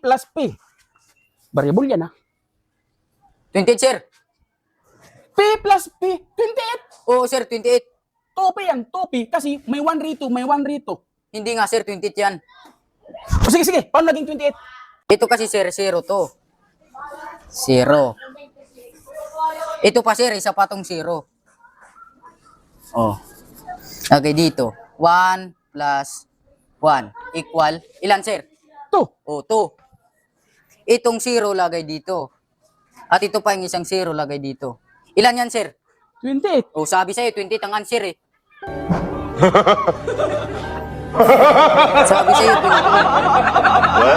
plus P. Variable yan, ha? 28, sir. P plus P, 28. Oo, sir, 28. 2P yan, 2P. Kasi may 1 rito, may 1 rito. Hindi nga, sir, 28 yan. O sige, sige. Paano naging 28? Ito kasi, sir, 0 to. 0. Ito pa, sir, isa pa tong 0. Oh. Okay, dito. 1 plus 1 equal, ilan, sir? 2. O, 2. Itong 0 lagay dito. At ito pa yung isang 0 lagay dito. Ilan yan, sir? 28. O, sabi sa'yo, 28 ang answer eh. Sabi sa'yo, 28.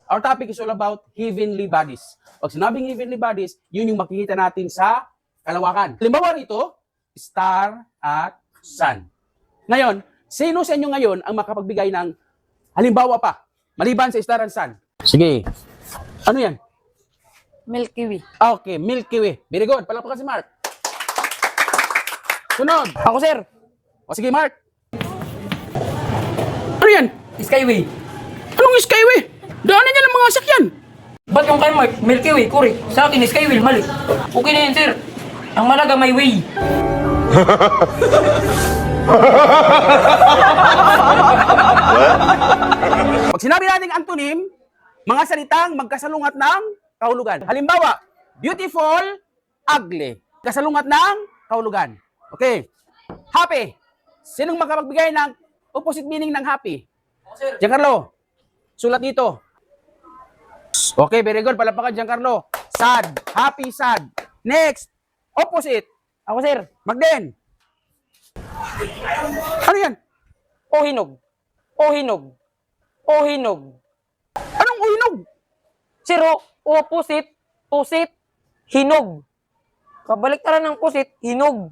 Our topic is all about heavenly bodies. Pag sinabing heavenly bodies, yun yung makikita natin sa kalawakan. Halimbawa rito, star at sun. Ngayon, sino sa inyo ngayon ang makapagbigay ng halimbawa pa, maliban sa star and sun? Sige. Ano yan? Milky Way. Okay, Milky Way. Very good. Palakpakan si Mark. Sunod. Ako, sir. O sige, Mark. Ano yan? Skyway. Anong Skyway? Daanan niya ng mga sakyan. Ba't yung kay Mark, Milky Way, correct? Sa akin, Skyway, mali. Okay na yan, sir. Ang malaga may way. Pag sinabi nating antonym, mga salitang magkasalungat ng kahulugan. Halimbawa, beautiful, ugly. Kasalungat ng kahulugan. Okay. Happy. Sinong makapagbigay ng opposite meaning ng happy? Giancarlo. Sulat dito. Okay, very good. Palapakan, Giancarlo. Sad. Happy, sad. Next. Opposite. Ako, sir. Magden. Ano yan? O hinog. O hinog. O hinog. Anong uhinog? Sir, opposite, pusit, hinog. Kabaliktaran ng pusit, hinog.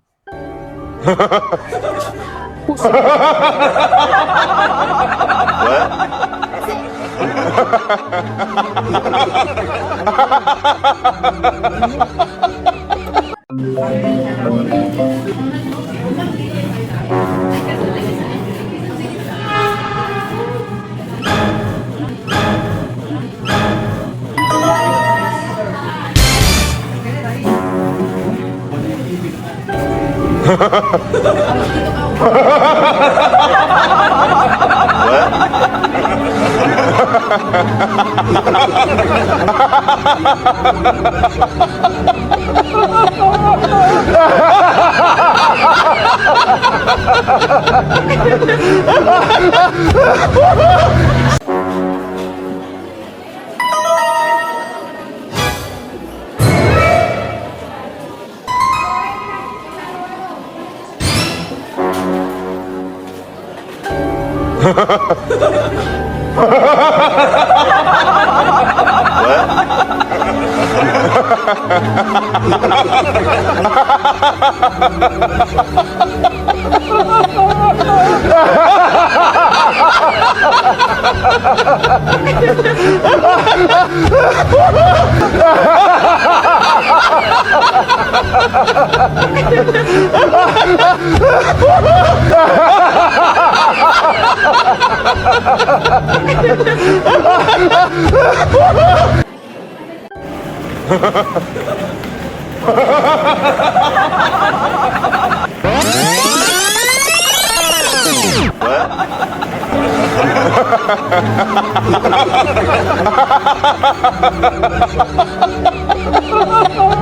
What?